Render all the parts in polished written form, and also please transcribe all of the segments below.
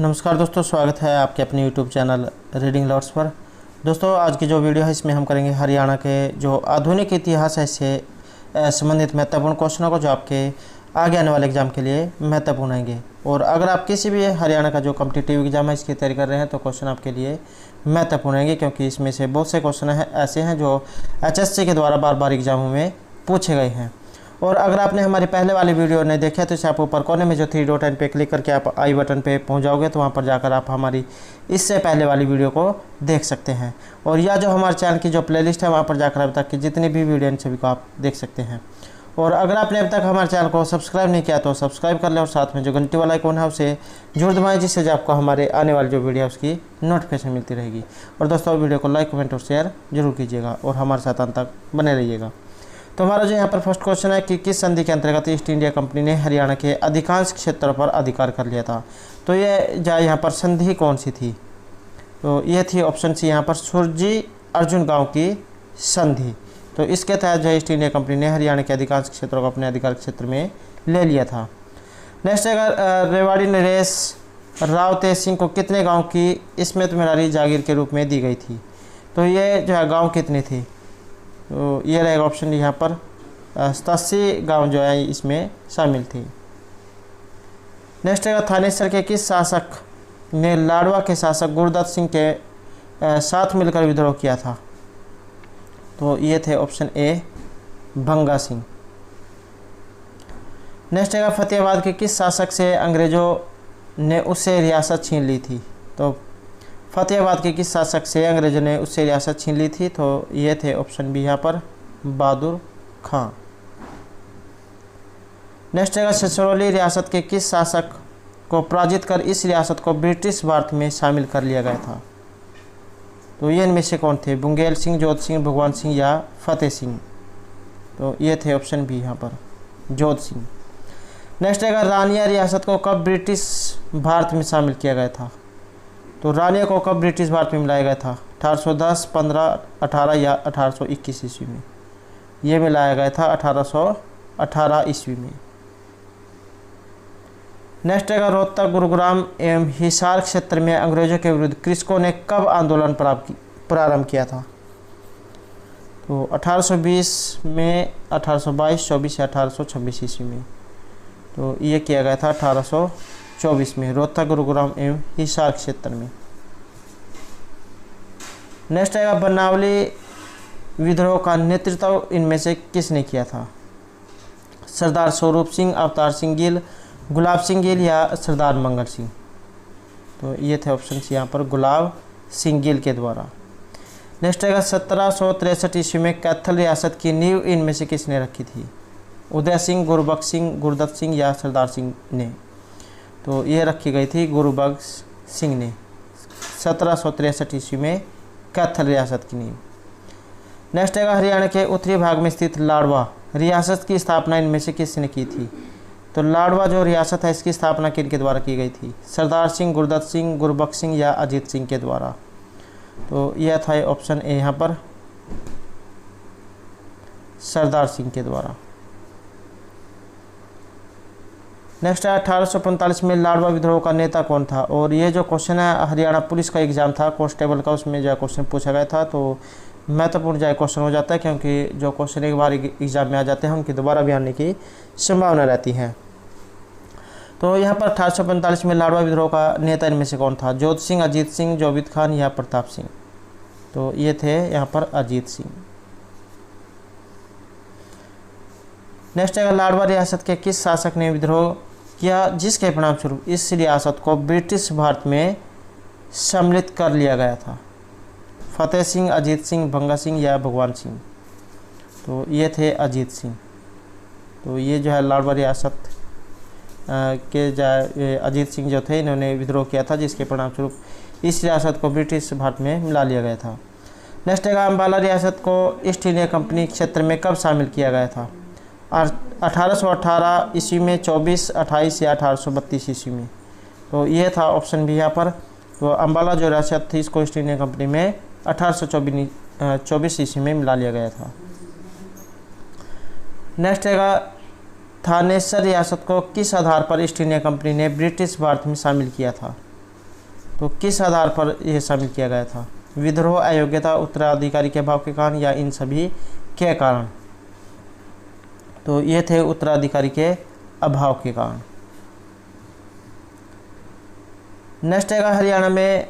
नमस्कार दोस्तों, स्वागत है आपके अपने यूट्यूब चैनल रीडिंग लॉट्स पर। दोस्तों, आज की जो वीडियो है इसमें हम करेंगे हरियाणा के जो आधुनिक इतिहास है इससे संबंधित महत्वपूर्ण क्वेश्चनों को जो आपके आगे आने वाले एग्जाम के लिए महत्वपूर्ण आएंगे। और अगर आप किसी भी हरियाणा का जो कॉम्पिटिटिव एग्जाम है इसकी तैयारी कर रहे हैं तो क्वेश्चन आपके लिए महत्वपूर्ण आएंगे, क्योंकि इसमें से बहुत से क्वेश्चन ऐसे हैं जो HSC के द्वारा बार बार एग्जामों में पूछे गए हैं। और अगर आपने हमारी पहले वाली वीडियो नहीं देखा तो इसे आप ऊपर कोने में जो 3 डॉट एन पे क्लिक करके आप आई बटन पे पहुंच जाओगे तो वहां पर जाकर आप हमारी इससे पहले वाली वीडियो को देख सकते हैं। और या जो हमारे चैनल की जो प्लेलिस्ट है वहां पर जाकर अब तक की जितनी भी वीडियो इन सभी को आप देख सकते हैं। और अगर आपने अब तक हमारे चैनल को सब्सक्राइब नहीं किया तो सब्सक्राइब कर लें और साथ में जो घंटी वाला आइकॉन है उसे जरूर दबाएं, जिससे जो आपको हमारे आने वाली जो वीडियो है उसकी नोटिफिकेशन मिलती रहेगी। और दोस्तों, वीडियो को लाइक, कमेंट और शेयर जरूर कीजिएगा और हमारे साथ अंत तक बने रहिएगा। तो हमारा जो यहाँ पर फर्स्ट क्वेश्चन है कि किस संधि के अंतर्गत ईस्ट इंडिया कंपनी ने हरियाणा के अधिकांश क्षेत्रों पर अधिकार कर लिया था। तो ये यहाँ पर संधि कौन सी थी? तो ये थी ऑप्शन सी यहाँ पर सुरजी अर्जुन गांव की संधि। तो इसके तहत जो ईस्ट इंडिया कंपनी ने हरियाणा के अधिकांश क्षेत्रों को अपने अधिकार क्षेत्र में ले लिया था। नेक्स्ट है रेवाड़ी नरेश राव तेज सिंह को कितने गाँव की स्मृत मेरारी जागीर के रूप में दी गई थी? तो ये जो है गाँव कितनी थी? तो ये रहेगा ऑप्शन यहाँ पर 87 गांव जो है इसमें शामिल थी। नेक्स्ट है थानेसर के किस शासक ने लाडवा के शासक गुरदत्त सिंह के साथ मिलकर विद्रोह किया था? तो ये थे ऑप्शन ए भंगा सिंह। नेक्स्ट है फतेहाबाद के किस शासक से अंग्रेजों ने उससे रियासत छीन ली थी? तो फतेहाबाद के किस शासक से अंग्रेजों ने उससे रियासत छीन ली थी? तो ये थे ऑप्शन बी यहाँ पर बहादुर खां। नेक्स्ट है छछरौली रियासत के किस शासक को पराजित कर इस रियासत को ब्रिटिश भारत में शामिल कर लिया गया था? तो ये इनमें से कौन थे? बुंगेल सिंह, जोध सिंह, भगवान सिंह या फतेह सिंह? तो ये थे ऑप्शन बी यहाँ पर जोध सिंह। नेक्स्ट है रानिया रियासत को कब ब्रिटिश भारत में शामिल किया गया था? तो रानिया को कब ब्रिटिश भारत में मिलाया गया था? 1810, 15, 18 या 1821 ईस्वी में? ये मिलाया गया था 1818 ईस्वी में। नेक्स्ट है रोहतक, गुरुग्राम एवं हिसार क्षेत्र में अंग्रेजों के विरुद्ध कृषकों ने कब आंदोलन प्रारंभ किया था? तो 1820 में, 1822, 24 या 1826 ईस्वी में? तो ये किया गया था 1824 में, रोहतक, गुरुग्राम एवं हिसार क्षेत्र में। नेक्स्ट आएगा बनावली विद्रोह का नेतृत्व इनमें से किसने किया था? सरदार स्वरूप सिंह, अवतार सिंह गिल, गुलाब सिंह गिल या सरदार मंगल सिंह? तो ये थे ऑप्शन यहाँ पर गुलाब सिंह गिल के द्वारा। नेक्स्ट आएगा 1763 ईस्वी में कैथल रियासत की नींव इनमें से किसने रखी थी? उदय सिंह, गुरुबख्श सिंह, गुरदत्त सिंह या सरदार सिंह ने? तो ये रखी गई थी गुरुबख्श सिंह ने 1763 ईस्वी में कैथल रियासत की नींव। नेक्स्ट है हरियाणा के उत्तरी भाग में स्थित लाडवा रियासत की स्थापना इनमें से किसने की थी? तो लाडवा जो रियासत है इसकी स्थापना किनके द्वारा की गई थी? सरदार सिंह, गुरदत्त सिंह, गुरुबख्श सिंह या अजीत सिंह के द्वारा? तो यह था ऑप्शन ए यहाँ पर सरदार सिंह के द्वारा। नेक्स्ट है 1845 में लाडवा विद्रोह का नेता कौन था? और ये जो क्वेश्चन है हरियाणा पुलिस का एग्जाम था कांस्टेबल का, उसमें जो क्वेश्चन पूछा गया था। तो महत्वपूर्ण जो क्वेश्चन हो जाता है, क्योंकि जो क्वेश्चन एक बार एग्जाम में आ जाते हैं उनकी दोबारा भी आने की संभावना रहती है। तो यहाँ पर 1845 में लाडवा विद्रोह का नेता इनमें से कौन था? जोध सिंह, अजीत सिंह, जोबित खान या प्रताप सिंह? तो ये थे यहाँ पर अजीत सिंह। नेक्स्ट है लाडवा रियासत के किस शासक ने विद्रोह किया जिसके परिणामस्वरूप इस रियासत को ब्रिटिश भारत में सम्मिलित कर लिया गया था? फतेह सिंह, अजीत सिंह, भंगा सिंह या भगवान सिंह? तो ये थे अजीत सिंह। तो ये जो है लाडवा रियासत के अजीत सिंह जो थे इन्होंने विद्रोह किया था जिसके परिणामस्वरूप इस रियासत को ब्रिटिश भारत में मिला लिया गया था। नेक्स्ट है अम्बाला रियासत को ईस्ट इंडिया कंपनी क्षेत्र में कब शामिल किया गया था? 1818 ईस्वी में, 24, 28 या 1832 ईस्वी में? तो ये था ऑप्शन भी यहाँ पर। तो अम्बाला जो रियासत थी इसको ईस्ट इंडिया कंपनी में 1824 ईस्वी में मिला लिया गया था। नेक्स्ट है थानेसर रियासत को किस आधार पर ईस्ट इंडिया कंपनी ने ब्रिटिश भारत में शामिल किया था? तो किस आधार पर यह शामिल किया गया था? विद्रोह, अयोग्यता, उत्तराधिकारी के अभाव के कारण या इन सभी के कारण? तो ये थे उत्तराधिकारी के अभाव के कारण। नेक्स्ट है हरियाणा में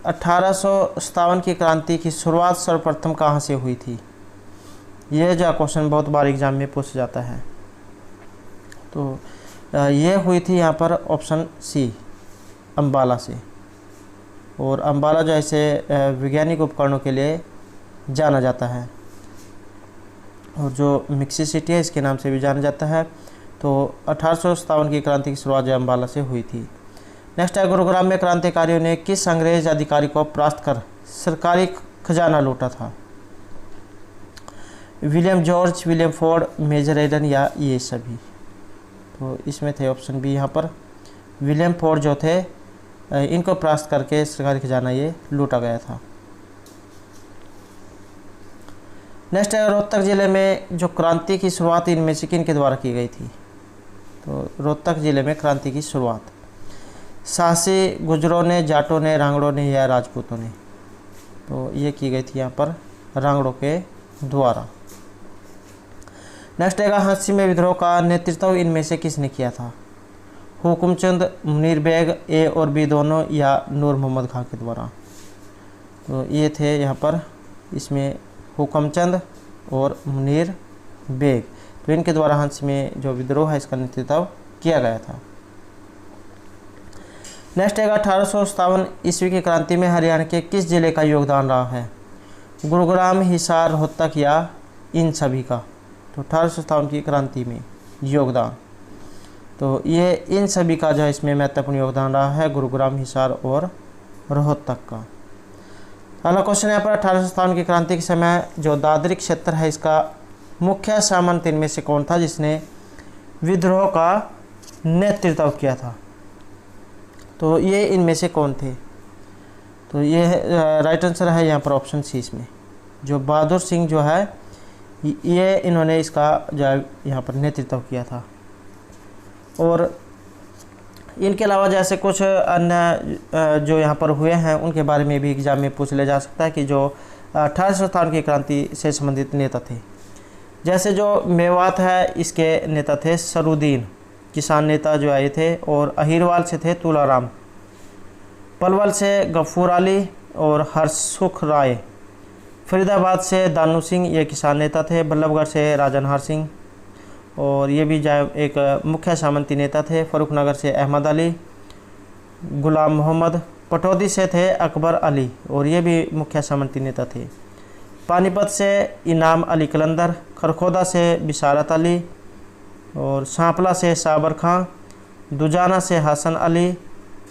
1857 की क्रांति की शुरुआत सर्वप्रथम कहाँ से हुई थी? यह जो क्वेश्चन बहुत बार एग्जाम में पूछा जाता है। तो ये हुई थी यहाँ पर ऑप्शन सी, अम्बाला से। और अम्बाला जो ऐसे वैज्ञानिक उपकरणों के लिए जाना जाता है और जो मिक्सी सिटी है इसके नाम से भी जाना जाता है। तो 1857 की क्रांति की शुरुआत जो अम्बाला से हुई थी। नेक्स्ट है गुरुग्राम में क्रांतिकारियों ने किस अंग्रेज अधिकारी को परास्त कर सरकारी खजाना लूटा था? William George, William Ford, Major Eden या ये सभी? तो इसमें थे ऑप्शन बी यहाँ पर विलियम फोर्ड जो थे, इनको परास्त करके सरकारी खजाना ये लूटा गया था। नेक्स्ट है रोहतक जिले में जो क्रांति की शुरुआत इनमें से किन के द्वारा की गई थी? तो रोहतक जिले में क्रांति की शुरुआत साहसी गुजरों ने, जाटों ने, रांगड़ों ने या राजपूतों ने? तो ये की गई थी यहाँ पर रांगड़ों के द्वारा। नेक्स्ट है हंसी में विद्रोह का नेतृत्व इनमें से किसने किया था? हुकुमचंद, मुनीर बेग, ए और बी दोनों या नूर मोहम्मद खां के द्वारा? तो ये थे यहाँ पर इसमें हुकुमचंद और मुनीर बेग, तो इनके द्वारा हंसी में जो विद्रोह है इसका नेतृत्व किया गया था। नेक्स्ट है 1857 ईस्वी की क्रांति में हरियाणा के किस जिले का योगदान रहा है? गुरुग्राम, हिसार, रोहतक या इन सभी का? तो 1857 की क्रांति में योगदान, तो ये इन सभी का जो है इसमें महत्वपूर्ण योगदान रहा है, गुरुग्राम, हिसार और रोहतक का। अगला क्वेश्चन यहाँ पर 1857 की क्रांति के समय जो दादरी क्षेत्र है इसका मुख्य सामंत इनमें से कौन था जिसने विद्रोह का नेतृत्व किया था? तो ये इनमें से कौन थे? तो ये राइट आंसर है यहाँ पर ऑप्शन सी इसमें, जो बहादुर सिंह जो है ये इन्होंने इसका जो है यहाँ पर नेतृत्व किया था। और इनके अलावा जैसे कुछ अन्य जो यहाँ पर हुए हैं उनके बारे में भी एग्जाम में पूछ लिया जा सकता है कि जो 1857 की क्रांति से संबंधित नेता थे। जैसे जो मेवात है इसके नेता थे सरुद्दीन, किसान नेता जो आए थे, और अहिरवाल से थे तुलाराम, पलवल से गफूर अली और हरसुख राय, फरीदाबाद से दानू सिंह ये किसान नेता थे, बल्लभगढ़ से राजा नाहर सिंह और ये भी एक मुख्य सामंती नेता थे, फरुखनगर से अहमद अली, गुलाम मोहम्मद, पटौदी से थे अकबर अली और ये भी मुख्य सामंती नेता थे, पानीपत से इनाम अली कलंदर, खरखोदा से बिशारत अली और सांपला से साबर खां, दुजाना से हसन अली,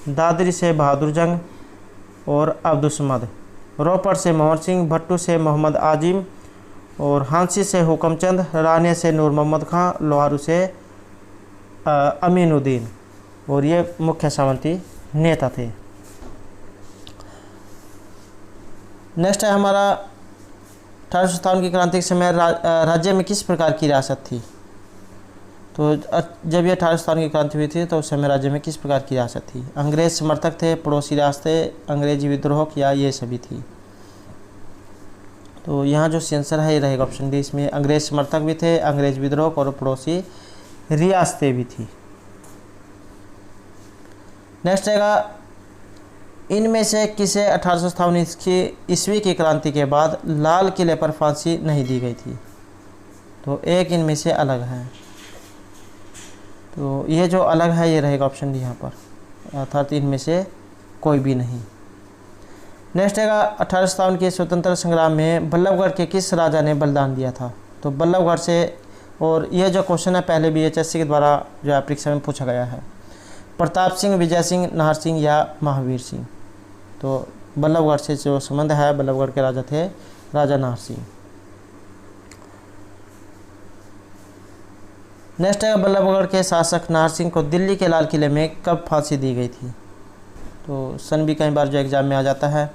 दादरी से बहादुर जंग और अब्दुस्समद, रोपड़ से मोहन सिंह, भट्टू से मोहम्मद आजिम और हांसी से हुकमचंद, राने से नूर मोहम्मद खां, लोहारू से अमीनुद्दीन और ये मुख्य सामंती नेता थे। नेक्स्ट है हमारा 1857 की क्रांति के समय राज्य में किस प्रकार की रियासत थी? तो जब ये 1857 की क्रांति हुई थी तो उस समय राज्य में किस प्रकार की रियासत थी? अंग्रेज समर्थक थे, पड़ोसी रियासतें, अंग्रेजी विद्रोह या ये सभी थी? तो यहाँ जो सेंसर है ये रहेगा ऑप्शन डी, इसमें अंग्रेज समर्थक भी थे, अंग्रेज विद्रोह और पड़ोसी रियासतें भी थी। नेक्स्ट रहेगा इनमें से किसे 1857 ईस्वी की क्रांति के बाद लाल किले पर फांसी नहीं दी गई थी? तो एक इनमें से अलग है, तो ये जो अलग है ये रहेगा ऑप्शन डी यहाँ पर, अर्थात इनमें से कोई भी नहीं। नेक्स्ट है 1857 के स्वतंत्रता संग्राम में बल्लभगढ़ के किस राजा ने बलिदान दिया था? तो बल्लभगढ़ से, और यह जो क्वेश्चन है पहले भी HSC के द्वारा जो है परीक्षा में पूछा गया है, प्रताप सिंह, विजय सिंह, नाहर सिंह या महावीर सिंह? तो बल्लभगढ़ से जो संबंध है, बल्लभगढ़ के राजा थे राजा नाहर सिंह। नेक्स्ट है बल्लभगढ़ के शासक नाहर सिंह को दिल्ली के लाल किले में कब फांसी दी गई थी? तो सन भी कई बार जो एग्जाम में आ जाता है,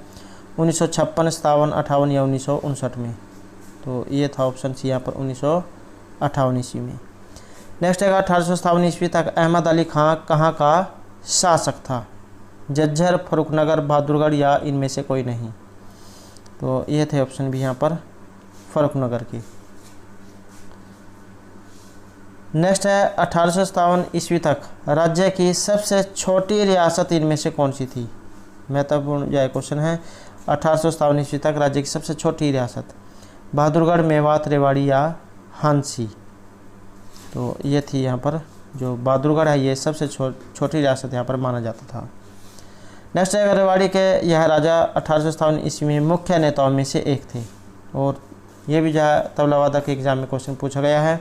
1956, 57, 58 या 1959 में। तो ये था ऑप्शन सी यहाँ पर 1958 ईस्वी में। नेक्स्ट है 1857 ईस्वी तक अहमद अली खां कहाँ का शासक था? झज्जर, फर्रुखनगर, बहादुरगढ़ या इनमें से कोई नहीं। तो ये थे ऑप्शन भी यहाँ पर फर्रुखनगर की। नेक्स्ट है 1857 ईस्वी तक राज्य की सबसे छोटी रियासत इनमें से कौन सी थी। महत्वपूर्ण यह क्वेश्चन है। 1857 ईस्वी तक राज्य की सबसे छोटी रियासत बहादुरगढ़, मेवात, रेवाड़ी या हांसी। तो ये थी यहाँ पर जो बहादुरगढ़ है ये सबसे छोटी रियासत यहाँ पर माना जाता था। नेक्स्ट है रेवाड़ी के यह राजा 1857 ईस्वी में मुख्य नेताओं में से एक थे और ये भी जहाँ तबलावादा के एग्जाम में क्वेश्चन पूछा गया है।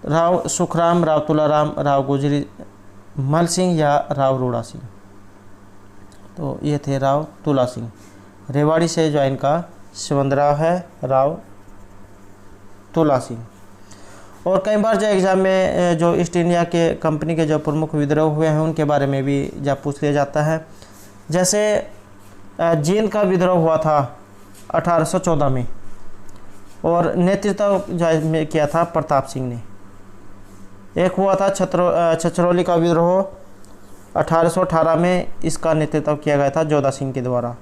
राव सुखराम, राव तुलाराम, राव गुजरी मल सिंह या राव रोड़ा सिंह। तो ये थे राव तुला सिंह। रेवाड़ी से जो इनका संबंध रहा है राव तुला सिंह। और कई बार जो एग्ज़ाम में जो ईस्ट इंडिया के कंपनी के जो प्रमुख विद्रोह हुए हैं उनके बारे में भी जब पूछ लिया जाता है। जैसे जींद का विद्रोह हुआ था 1814 में और नेतृत्व जो में किया था प्रताप सिंह ने। एक हुआ था छछरौली का विद्रोह 1818 में, इसका नेतृत्व किया गया था जोधा सिंह के द्वारा।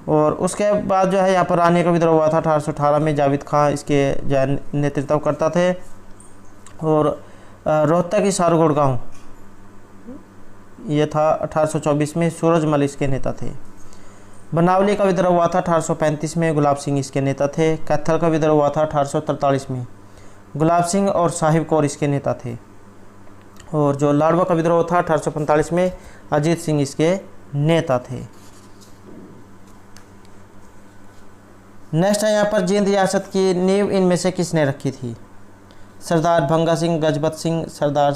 और उसके बाद जो है यहाँ पर रानी का विद्रोह हुआ था 1818 में, जावेद खान इसके जो है नेतृत्व करता थे। और रोहतक की सारगोड़ गाँव ये था 1824 में, सूरजमल इसके नेता थे। बनावली का विद्रोह हुआ था 1835 में, गुलाब सिंह इसके नेता थे। कैथल का विद्रोह हुआ था 1843 में, गुलाब सिंह और साहिब कौर इसके नेता थे। और जो लाडवा का विद्रोह था 1845 में, अजीत सिंह इसके नेता थे। नेक्स्ट है यहाँ पर जींद रियासत की नींव इनमें से किसने रखी थी। सरदार भंगा सिंह, गजपत सिंह, सरदार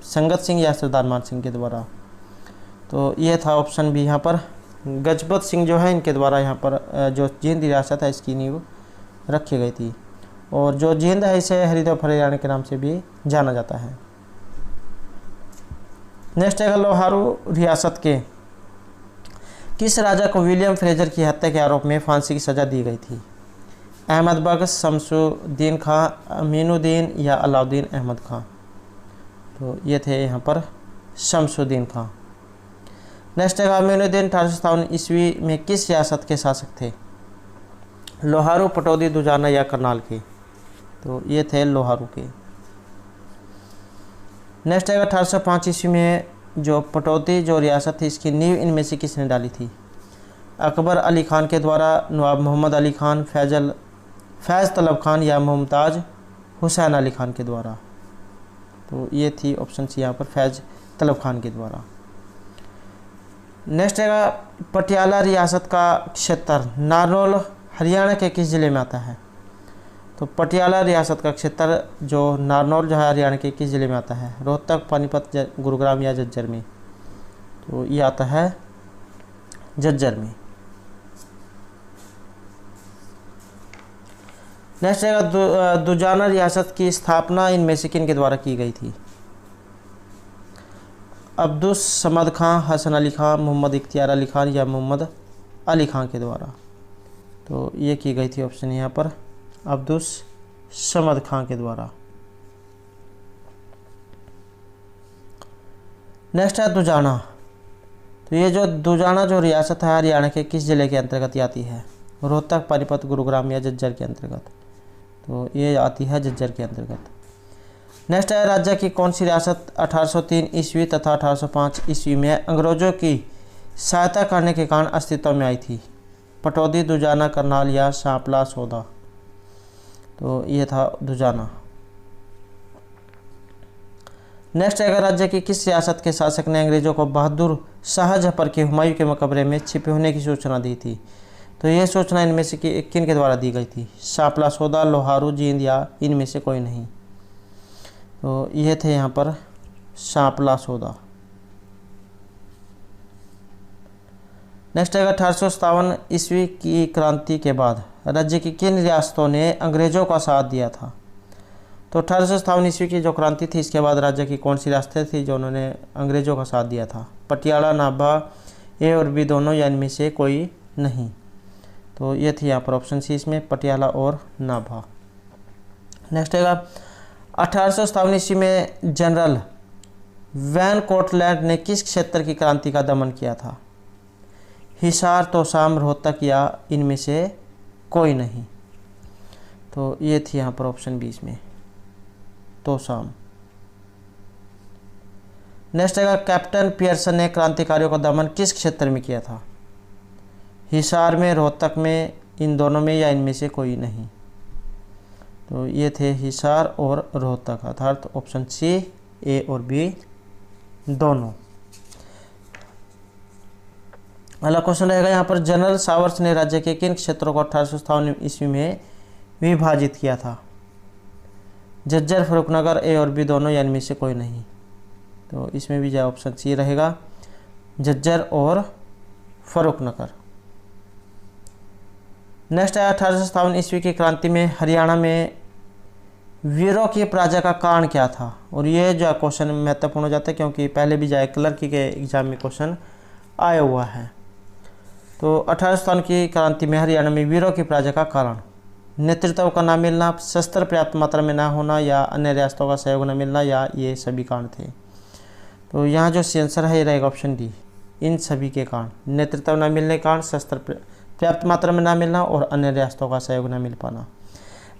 संगत सिंह या सरदार मान सिंह के द्वारा। तो ये था ऑप्शन भी यहाँ पर गजपत सिंह जो है इनके द्वारा यहाँ पर जो जींद रियासत है इसकी नींव रखी गई थी। और जो जींद है इसे हरिद्वार हरियाणा के नाम से भी जाना जाता है। नेक्स्ट है लोहारू रियासत के किस राजा को विलियम फ्रेजर की हत्या के आरोप में फांसी की सज़ा दी गई थी। अहमद बख्श, शमसुद्दीन खां, अमीनुद्दीन या अलाउद्दीन अहमद खां। तो ये थे यहाँ पर शमसुद्दीन खां। नेक्स्ट है अमीनुद्दीन 1857 ईस्वी में किस रियासत के शासक थे। लोहारू, पटौदी, दुजाना या करनाल के। तो ये थे लोहारू के। नेक्स्ट है 1805 ईस्वी में जो पटौदी जो रियासत थी इसकी नींव इनमें से किसने डाली थी। अकबर अली खान के द्वारा, नवाब मोहम्मद अली खान, फैज़ तलब खान या मुमताज़ हुसैन अली खान के द्वारा। तो ये थी ऑप्शन सी यहाँ पर फैज़ तलब खान के द्वारा। नेक्स्ट है पटियाला रियासत का क्षेत्र नारनौल हरियाणा के किस ज़िले में आता है। तो पटियाला रियासत का क्षेत्र जो नारनौल जो है हरियाणा के किस ज़िले में आता है। रोहतक, पानीपत, गुरुग्राम या झज्जर में। तो ये आता है झज्जर में। नेक्स्ट है दुजाना रियासत की स्थापना इनमें से किन के द्वारा की गई थी। अब्दुस समद खां, हसन अली खां, मोहम्मद इख्तियार अली खान या मोहम्मद अली खां के द्वारा। तो ये की गई थी ऑप्शन यहाँ पर अब्दुस समद खां के द्वारा। नेक्स्ट है दुजाना। तो ये जो दुजाना जो रियासत है हरियाणा के किस ज़िले के अंतर्गत आती है। रोहतक, पानीपत, गुरुग्राम या झज्जर के अंतर्गत। तो ये आती है झज्जर के अंतर्गत। नेक्स्ट है राज्य की कौन सी रियासत 1803 ईस्वी तथा 1805 ईस्वी में अंग्रेज़ों की सहायता करने के कारण अस्तित्व में आई थी। पटौदी, दुजाना, करनाल या सांपला सौदा। तो ये था दुजाना। नेक्स्ट है राज्य की किस रियासत के शासक ने अंग्रेज़ों को बहादुर शाह जफर के हुमायूं के मकबरे में छिपे होने की सूचना दी थी। तो यह सूचना इनमें से किन के द्वारा दी गई थी। सांपला सौदा, लोहारू, जींद या इनमें से कोई नहीं। तो ये थे यहाँ पर सांपला सौदा। नेक्स्ट है 1857 ईस्वी की क्रांति के बाद राज्य की किन रियासतों ने अंग्रेज़ों का साथ दिया था। तो 1857 ईस्वी की जो क्रांति थी इसके बाद राज्य की कौन सी रियासतें थी जो उन्होंने अंग्रेज़ों का साथ दिया था। पटियाला, नाभा, ए और बी दोनों या इनमें से कोई नहीं। तो ये थी यहाँ पर ऑप्शन सी इसमें पटियाला और नाभा। नेक्स्ट है 1857 ईस्वी में जनरल वैन कोटलैंड ने किस क्षेत्र की क्रांति का दमन किया था? हिसार, तोशाम, रोहतक या इनमें से कोई नहीं। तो ये थी यहाँ पर ऑप्शन 20 में तोशाम। नेक्स्ट है कैप्टन पियर्सन ने क्रांतिकारियों का दमन किस क्षेत्र में किया था? हिसार में, रोहतक में, इन दोनों में या इनमें से कोई नहीं। तो ये थे हिसार और रोहतक, अर्थात ऑप्शन सी, ए और बी दोनों। अगला क्वेश्चन रहेगा यहाँ पर, जनरल सावर्स ने राज्य के किन क्षेत्रों को 1857 ईस्वी में विभाजित किया था? झज्जर, फर्रुखनगर, ए और बी दोनों या इनमें से कोई नहीं। तो इसमें भी जो ऑप्शन सी रहेगा, झज्जर और फर्रुखनगर। नेक्स्ट है 1857 ईस्वी की क्रांति में हरियाणा में वीरों की पराजय का कारण क्या था? और ये जो क्वेश्चन महत्वपूर्ण हो जाता है क्योंकि पहले भी जो क्लर्क के एग्जाम में क्वेश्चन आया हुआ है। तो 1857 की क्रांति में हरियाणा में वीरों की पराजय का कारण, नेतृत्व का न मिलना, शस्त्र पर्याप्त मात्रा में न होना या अन्य रियासतों का सहयोग न मिलना या ये सभी कारण थे। तो यहाँ जो आंसर है ये रहेगा ऑप्शन डी, इन सभी के कारण, नेतृत्व न मिलने के कारण, शस्त्र पर्याप्त मात्रा में न मिलना और अन्य रियासतों का सहयोग न मिल पाना।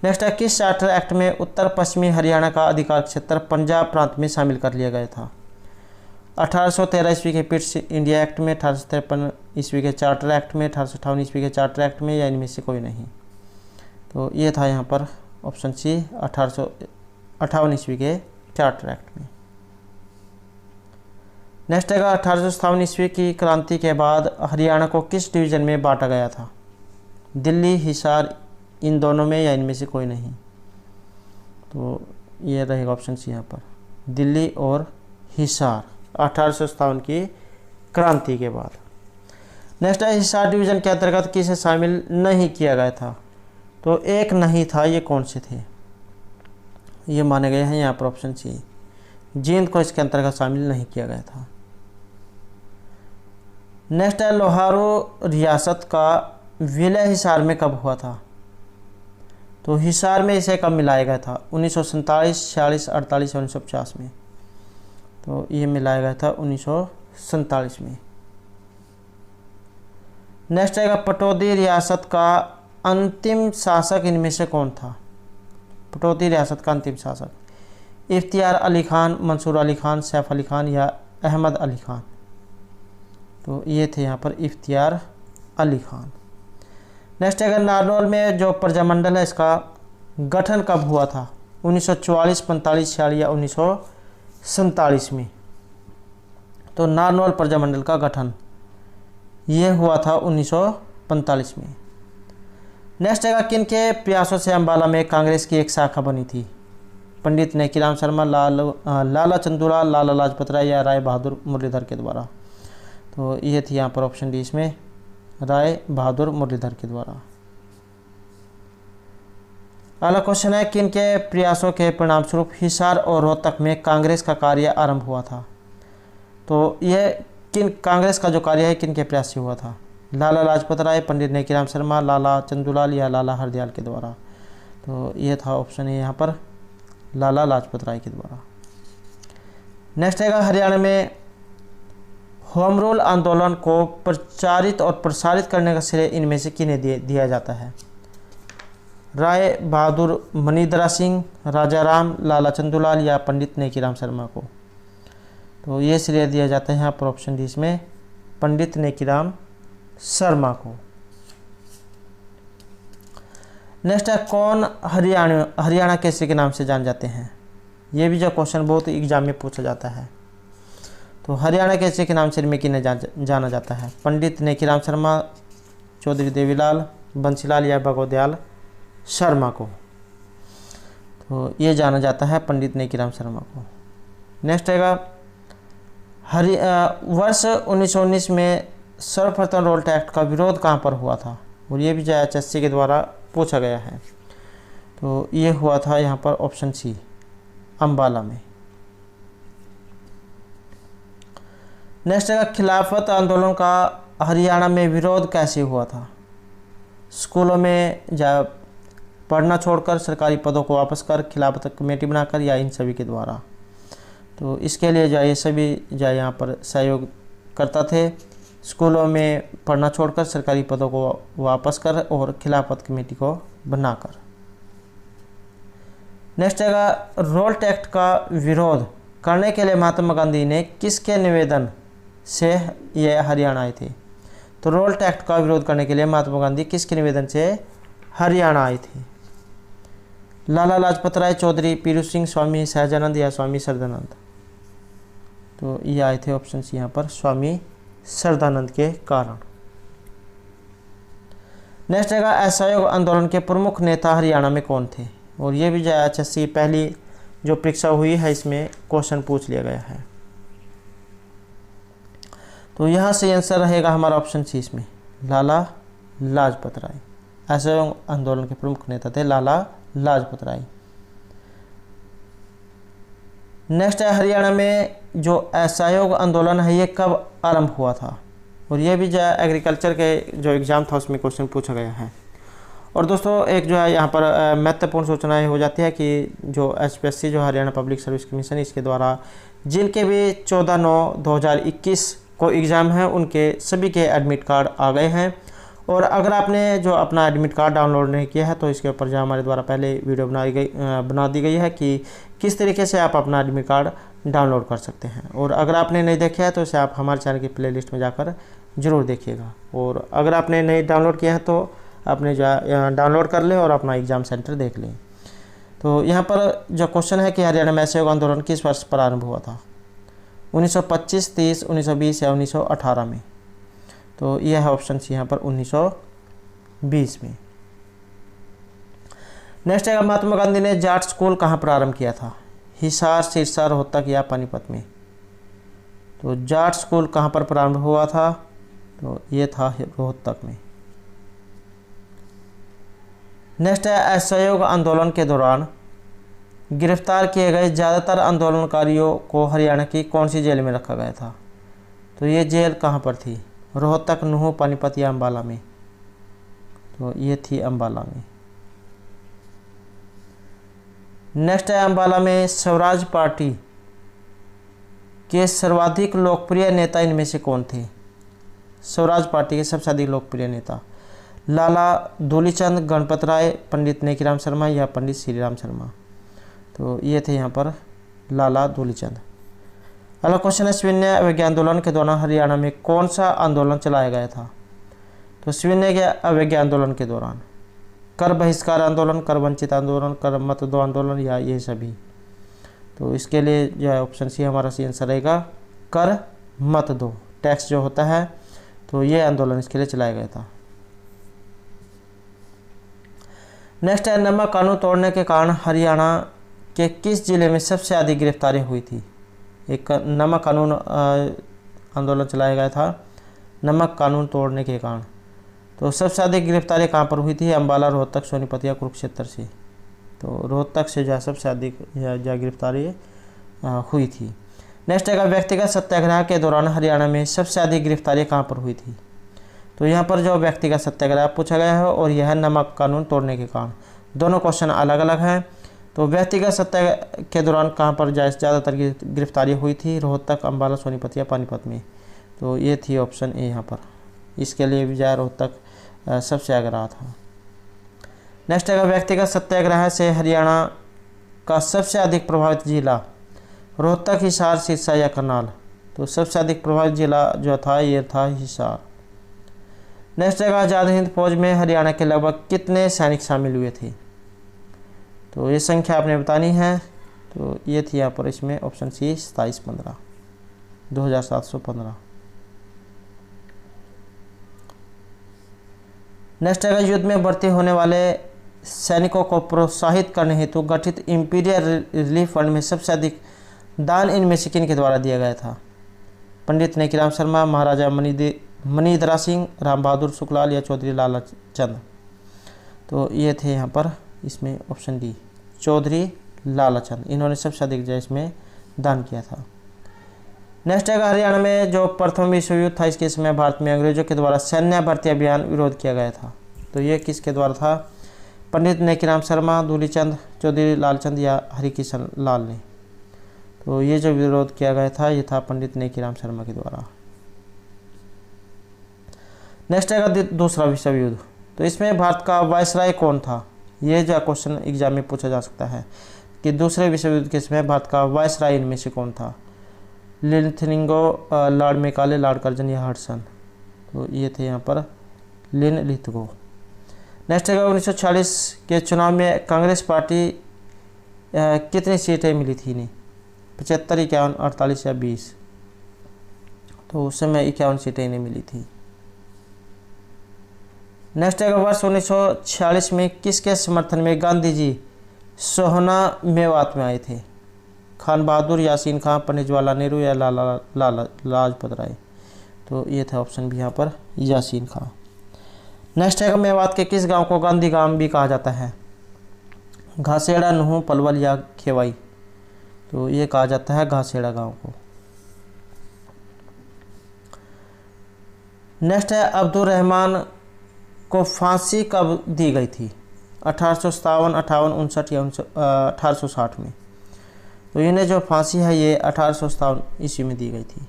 नेक्स्ट है, किस चार्टर एक्ट में उत्तर पश्चिमी हरियाणा का अधिकार क्षेत्र पंजाब प्रांत में शामिल कर लिया गया था? 1813 ईस्वी के पिट्स इंडिया एक्ट में, 1853 ईस्वी के चार्टर एक्ट में, 1858 ईस्वी के चार्टर एक्ट में या इनमें से कोई नहीं। तो ये था यहाँ पर ऑप्शन सी, 1858 ईस्वी के चार्टर एक्ट में। नेक्स्ट है 1857 ईस्वी की क्रांति के बाद हरियाणा को किस डिवीज़न में बांटा गया था? दिल्ली, हिसार, इन दोनों में या इनमें से कोई नहीं। तो ये रहेगा ऑप्शन सी यहाँ पर, दिल्ली और हिसार 1857 की क्रांति के बाद। नेक्स्ट है, हिसार डिवीज़न के अंतर्गत किसे शामिल नहीं किया गया था? तो एक नहीं था, ये कौन से थे? ये माने गए हैं यहाँ पर ऑप्शन सी, जींद को इसके अंतर्गत शामिल नहीं किया गया था। नेक्स्ट है, लोहारू रियासत का विलय हिसार में कब हुआ था? तो हिसार में इसे कब मिलाया गया था? 1947, 46, 48 या 1950 में। तो ये मिलाया गया था 1947 में। नेक्स्ट आएगा, पटौदी रियासत का अंतिम शासक इनमें से कौन था? पटौदी रियासत का अंतिम शासक, इफ्तियार अली खान, मंसूर अली खान, सैफ अली खान या अहमद अली खान। तो ये थे यहाँ पर इफ्तियार अली खान। नेक्स्ट अगर नारनौल में जो प्रजामंडल है इसका गठन कब हुआ था? 1944, 45, 46 या 1947 में। तो नारनौल प्रजामंडल का गठन ये हुआ था 1945 में। नेक्स्ट है किन के प्रयासों से अम्बाला में कांग्रेस की एक शाखा बनी थी? पंडित नेकीराम शर्मा, लाला चंदूलाल, लाला लाजपत राय या राय बहादुर मुरलीधर के द्वारा। तो ये थी यहाँ पर ऑप्शन डी, इसमें राय बहादुर मुरलीधर के द्वारा। अगला क्वेश्चन है, किन के प्रयासों के परिणाम स्वरूप हिसार और रोहतक में कांग्रेस का कार्य आरंभ हुआ था? तो ये किन कांग्रेस का जो कार्य है किन के प्रयास से हुआ था? लाला लाजपत राय, पंडित नेकीराम शर्मा, लाला चंदूलाल या लाला हरदयाल के द्वारा। तो ये था ऑप्शन है यहाँ पर लाला लाजपत राय के द्वारा। नेक्स्ट है, हरियाणा में होम रूल आंदोलन को प्रचारित और प्रसारित करने का श्रेय इनमें से किन्हें दिया जाता है? राय बहादुर मनींद्र सिंह, राजा राम, लाला चंदूलाल या पंडित नेकीराम शर्मा को। तो ये श्रेय दिया जाता है यहाँ पर ऑप्शन डी, इसमें पंडित नेकीराम शर्मा को। नेक्स्ट है, कौन हरियाणा केसरी के नाम से जान जाते हैं? ये भी जो क्वेश्चन बहुत एग्जाम में पूछा जाता है। तो हरियाणा केसरी के नाम से इनमें किन्हें जाना जाता है? पंडित नेकीराम शर्मा, चौधरी देवीलाल, बंसीलाल या भगवदयाल शर्मा को। तो ये जाना जाता है पंडित नेकीराम शर्मा को। नेक्स्ट आएगा, वर्ष 1919 में सर्वप्रथम रोल्ट एक्ट का विरोध कहाँ पर हुआ था? और ये भी जो HSC के द्वारा पूछा गया है। तो ये हुआ था यहाँ पर ऑप्शन सी, अम्बाला में। नेक्स्ट है, खिलाफत आंदोलन का हरियाणा में विरोध कैसे हुआ था? स्कूलों में या पढ़ना छोड़कर, सरकारी पदों को वापस कर, खिलाफत कमेटी बनाकर या इन सभी के द्वारा। तो इसके लिए जो ये सभी जो यहाँ पर सहयोग करता थे, स्कूलों में पढ़ना छोड़कर सरकारी पदों को वापस कर और खिलाफत कमेटी को बनाकर। नेक्स्ट है रोल्ट एक्ट का विरोध करने के लिए महात्मा गांधी ने किसके निवेदन से ये हरियाणा आए थे? तो रोल्ट एक्ट का विरोध करने के लिए महात्मा गांधी किसके निवेदन से हरियाणा आए थे? लाला लाजपत राय, चौधरी पीरू सिंह, स्वामी सहजानंद या स्वामी सरदानंद? तो ये आए थे ऑप्शन सी यहाँ पर स्वामी सरदानंद के कारण। नेक्स्ट है असहयोग आंदोलन के प्रमुख नेता हरियाणा में कौन थे? और ये भी जो HSC पहली जो परीक्षा हुई है इसमें क्वेश्चन पूछ लिया गया है। तो यहाँ से आंसर रहेगा हमारा ऑप्शन सी इसमें लाला लाजपत राय। असहयोग आंदोलन के प्रमुख नेता थे लाला लाजपत राय। नेक्स्ट है हरियाणा में जो असहयोग आंदोलन है ये कब आरंभ हुआ था? और ये भी जो है एग्रीकल्चर के जो एग्ज़ाम था उसमें क्वेश्चन पूछा गया है। और दोस्तों एक जो है यहाँ पर महत्वपूर्ण सूचनाएं हो जाती है कि जो HPSC जो हरियाणा पब्लिक सर्विस कमीशन इसके द्वारा जिनके भी 14/9/2021 को एग्ज़ाम है उनके सभी के एडमिट कार्ड आ गए हैं। और अगर आपने जो अपना एडमिट कार्ड डाउनलोड नहीं किया है तो इसके ऊपर जो हमारे द्वारा पहले वीडियो बना दी गई है कि किस तरीके से आप अपना एडमिट कार्ड डाउनलोड कर सकते हैं। और अगर आपने नहीं देखा है तो इसे आप हमारे चैनल की प्लेलिस्ट में जाकर ज़रूर देखिएगा। और अगर आपने नहीं डाउनलोड किया है तो आपने जो डाउनलोड कर लें और अपना एग्ज़ाम सेंटर देख लें। तो यहाँ पर जो क्वेश्चन है कि हरियाणा में असहयोग आंदोलन किस वर्ष प्रारंभ हुआ था? 1925, 30, 1920 या 1918 में? तो यह है ऑप्शन सी यहाँ पर 1920 में। नेक्स्ट है महात्मा गांधी ने जाट स्कूल कहाँ प्रारंभ किया था? हिसार, सिरसा, रोहतक या पानीपत में? तो जाट स्कूल कहाँ पर प्रारंभ हुआ था? तो ये था रोहतक में। नेक्स्ट है असहयोग आंदोलन के दौरान गिरफ्तार किए गए ज़्यादातर आंदोलनकारियों को हरियाणा की कौन सी जेल में रखा गया था? तो ये जेल कहाँ पर थी? रोहतक, नूंह, पानीपत या अम्बाला में? तो ये थी अम्बाला में। नेक्स्ट है अम्बाला में स्वराज पार्टी के सर्वाधिक लोकप्रिय नेता इनमें से कौन थे? स्वराज पार्टी के सबसे अधिक लोकप्रिय नेता लाला धूलीचंद, गणपत राय, पंडित नेकीराम शर्मा या पंडित श्रीराम शर्मा? तो ये थे यहाँ पर लाला धूलीचंद। अगला क्वेश्चन है सविनय अवज्ञा आंदोलन के दौरान हरियाणा में कौन सा आंदोलन चलाया गया था? तो सविनय अवज्ञा आंदोलन के दौरान कर बहिष्कार आंदोलन, कर वंचित आंदोलन, कर मत दो आंदोलन या ये सभी? तो इसके लिए जो है ऑप्शन सी हमारा सी आंसर रहेगा कर मत दो। टैक्स जो होता है तो ये आंदोलन इसके लिए चलाया गया था। नेक्स्ट है नमक कानून तोड़ने के कारण हरियाणा के किस जिले में सबसे अधिक गिरफ्तारी हुई थी? एक नमक कानून आंदोलन चलाया गया था नमक कानून तोड़ने के कारण। तो सबसे अधिक गिरफ्तारी कहाँ पर हुई थी? अम्बाला, रोहतक, सोनीपत या कुरुक्षेत्र से? तो रोहतक से जो सबसे अधिक गिरफ्तारी हुई थी। नेक्स्ट है व्यक्तिगत सत्याग्रह के दौरान हरियाणा में सबसे अधिक गिरफ्तारी कहाँ पर हुई थी? तो यहाँ पर जो व्यक्तिगत सत्याग्रह पूछा गया है और यह है नमक कानून तोड़ने के कारण। दोनों क्वेश्चन अलग अलग हैं। तो व्यक्तिगत सत्याग्रह के दौरान कहाँ पर ज़्यादातर गिरफ्तारी हुई थी? रोहतक, अम्बाला, सोनीपत या पानीपत में? तो ये थी ऑप्शन ए यहाँ पर। इसके लिए भी जो रोहतक सबसे आगे रहा था। नेक्स्ट है व्यक्तिगत सत्याग्रह से हरियाणा का सबसे अधिक प्रभावित जिला रोहतक, हिसार, सिरसा या करनाल? तो सबसे अधिक प्रभावित जिला जो था ये था हिसार। नेक्स्ट है आज़ाद हिंद फौज में हरियाणा के लगभग कितने सैनिक शामिल हुए थे? तो ये संख्या आपने बतानी है। तो ये थी यहाँ पर इसमें ऑप्शन सी 2715 2715। नेक्स्ट है युद्ध में भर्ती होने वाले सैनिकों को प्रोत्साहित करने हेतु गठित इंपीरियल रिलीफ फंड में सबसे अधिक दान इनमें से किन के द्वारा दिया गया था? पंडित नेकीराम शर्मा, महाराजा मणिधरा सिंह, राम बहादुर सुखलाल या चौधरी लाला चंद? तो ये थे यहाँ पर इसमें ऑप्शन डी चौधरी लाला चंद। इन्होंने सबसे अधिक जो इसमें दान किया था। नेक्स्ट है हरियाणा में जो प्रथम विश्व युद्ध था इसके समय भारत में अंग्रेजों के द्वारा सैन्य भर्ती अभियान विरोध किया गया था। तो ये किसके द्वारा था? पंडित नेकीराम शर्मा, धूलीचंद, चौधरी लालचंद या हरिकिशन लाल ने? तो ये जो विरोध किया गया था ये था पंडित नेकीराम शर्मा के द्वारा। नेक्स्ट आएगा दूसरा विश्व युद्ध। तो इसमें भारत का वायसराय कौन था? ये जो क्वेश्चन एग्जाम में पूछा जा सकता है कि दूसरे विश्व युद्ध के समय भारत का वायसराय इनमें से कौन था? लिनथिंगो, लॉर्ड मेकाले, लॉर्ड कर्जन या हडसन? तो ये थे यहाँ पर लिनलिथगो। नेक्स्ट है 1946 के चुनाव में कांग्रेस पार्टी कितनी सीटें मिली थी इन्हें? 75, 51, 48 या 20? तो उस समय 51 सीटें इन्हें मिली थी। नेक्स्ट है वर्ष 1946 में किसके समर्थन में गांधी जी सोहना मेवात में आए थे? खान बहादुर, यासीन खां, पंडित जवाहरलाल नेहरू या लाला लाजपत राय? तो ये था ऑप्शन भी यहाँ पर यासीन खां। नेक्स्ट है मेवात के किस गांव को गांधी गांव भी कहा जाता है? घासेड़ा, नुहू, पलवल या खेवाई? तो ये कहा जाता है घासेड़ा गांव को। नेक्स्ट है अब्दुल रहमान को फांसी कब दी गई थी? 1857, 58, 59 या 1860 में? तो इन्हें जो फांसी है ये 1857 ईस्वी में दी गई थी।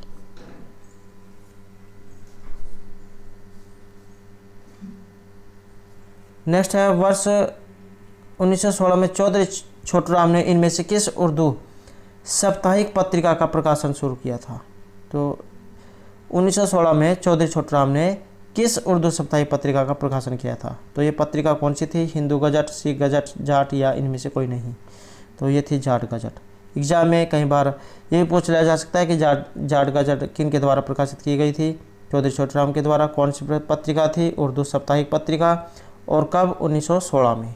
नेक्स्ट है वर्ष 1916 में चौधरी छोटूराम ने इनमें से किस उर्दू साप्ताहिक पत्रिका का प्रकाशन शुरू किया था? तो 1916 में चौधरी छोटूराम ने किस उर्दू साप्ताहिक पत्रिका का प्रकाशन किया था? तो ये पत्रिका कौन सी थी? हिंदू गजट, सिख गजट, जाट या इनमें से कोई नहीं? तो ये थी जाट गजट। एग्जाम में कई बार ये पूछ लिया जा सकता है कि जाट गजट किन के द्वारा प्रकाशित की गई थी? चौधरी छोटूराम के द्वारा। कौन सी पत्रिका थी? उर्दू साप्ताहिक पत्रिका। और कब? 1916 में।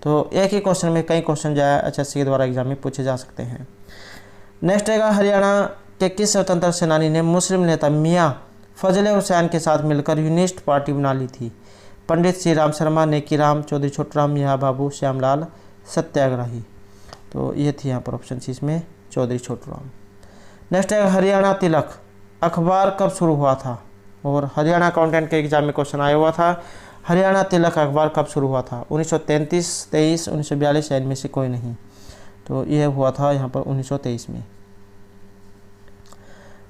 तो एक ही क्वेश्चन में कई क्वेश्चन जो है HSC के द्वारा एग्जाम में पूछे जा सकते हैं। नेक्स्ट है हरियाणा के किस स्वतंत्र सेनानी ने मुस्लिम नेता मियाँ फजल हुसैन के साथ मिलकर यूनिस्ट पार्टी बना ली थी? पंडित श्री राम शर्मा, नेकीराम, चौधरी छोटूराम, मियाँ बाबू, श्यामलाल सत्याग्रही? तो ये थी यहाँ पर ऑप्शन सी इसमें चौधरी छोटूराम। नेक्स्ट है हरियाणा तिलक अखबार कब शुरू हुआ था? और हरियाणा अकाउंटेंट के एग्जाम में क्वेश्चन आया हुआ था, हरियाणा तिलक अखबार कब शुरू हुआ था? 1933, 23, 1942 या इनमें से कोई नहीं? तो यह हुआ था यहाँ पर 1923 में।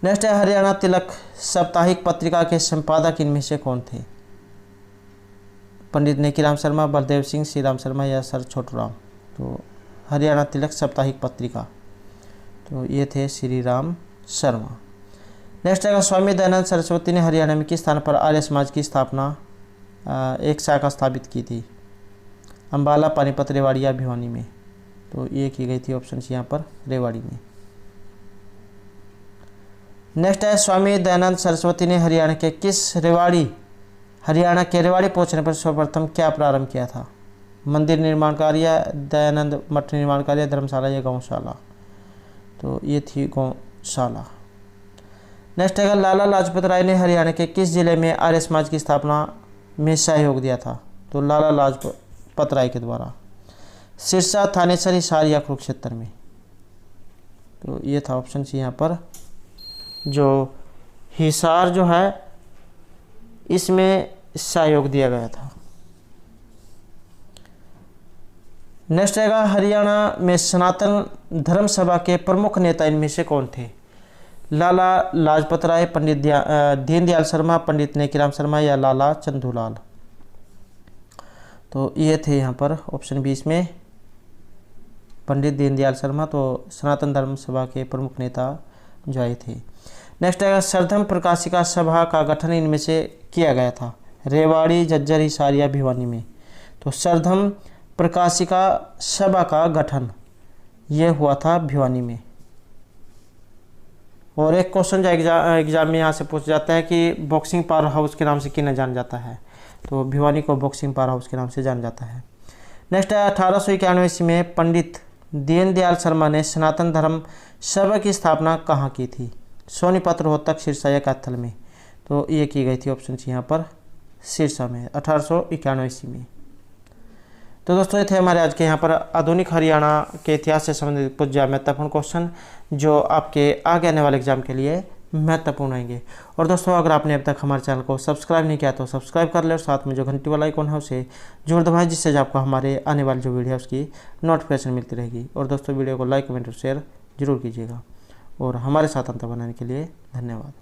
नेक्स्ट है हरियाणा तिलक साप्ताहिक पत्रिका के संपादक इनमें से कौन थे? पंडित नेकीराम शर्मा, बलदेव सिंह, श्री राम शर्मा या सर छोटूराम? तो हरियाणा तिलक साप्ताहिक पत्रिका, तो ये थे श्री राम शर्मा। नेक्स्ट है स्वामी दयानंद सरस्वती ने हरियाणा में किस स्थान पर आर्य समाज की स्थापना एक शाखा स्थापित की थी? अम्बाला, पानीपत, रेवाड़ी या भिवानी में? तो ये की गई थी ऑप्शन सी यहाँ पर रेवाड़ी में। नेक्स्ट है स्वामी दयानंद सरस्वती ने हरियाणा के रेवाड़ी पहुंचने पर सर्वप्रथम क्या प्रारंभ किया था? मंदिर निर्माण कार्य, दयानंद मठ निर्माण कार्य, धर्मशाला या गौशाला? तो ये थी गौशाला। नेक्स्ट है लाला लाजपत राय ने हरियाणा के किस जिले में आर्य समाज की स्थापना में सहयोग दिया था? तो लाला लाजपत राय के द्वारा। सिरसा, थानेसर, हिसार या कुरुक्षेत्र में? तो ये था ऑप्शन सी यहाँ पर जो हिसार जो है इसमें सहयोग दिया गया था। नेक्स्ट है हरियाणा में सनातन धर्म सभा के प्रमुख नेता इनमें से कौन थे? लाला लाजपत राय, पंडित दीनदयाल शर्मा, पंडित नेकीराम शर्मा या लाला चंदूलाल? तो ये थे यहाँ पर ऑप्शन बी इसमें पंडित दीनदयाल शर्मा। तो सनातन धर्म सभा के प्रमुख नेता जो आए थे। नेक्स्ट है सरधम प्रकाशिका सभा का गठन इनमें से किया गया था? रेवाड़ी, झज्जर, हिसार या भिवानी में? तो सरधम प्रकाशिका सभा का गठन ये हुआ था भिवानी में। और एक क्वेश्चन जो एग्जाम में यहाँ से पूछा जाता है कि बॉक्सिंग पावर हाउस के नाम से किन्हें जाना जाता है? तो भिवानी को बॉक्सिंग पावर हाउस के नाम से जाना जाता है। नेक्स्ट है 1891 ईस्वी में पंडित दीनदयाल शर्मा ने सनातन धर्म सभा की स्थापना कहाँ की थी? सोनीपत, रोहतक, सिरसा या कैथल में? तो ये की गई थी ऑप्शन सी यहाँ पर सिरसा में 1891 ईस्वी में। तो दोस्तों ये थे हमारे आज के यहाँ पर आधुनिक हरियाणा के इतिहास से संबंधित कुछ महत्वपूर्ण क्वेश्चन जो आपके आगे आने वाले एग्जाम के लिए महत्वपूर्ण होंगे। और दोस्तों अगर आपने अब तक हमारे चैनल को सब्सक्राइब नहीं किया तो सब्सक्राइब कर ले और साथ में जो घंटी वाला आइकॉन है उसे जरूर दबाएं, जिससे आपको हमारे आने वाली जो वीडियो है उसकी नोटिफिकेशन मिलती रहेगी। और दोस्तों वीडियो को लाइक, कमेंट और शेयर जरूर कीजिएगा। और हमारे साथ अंतर बनाने के लिए धन्यवाद।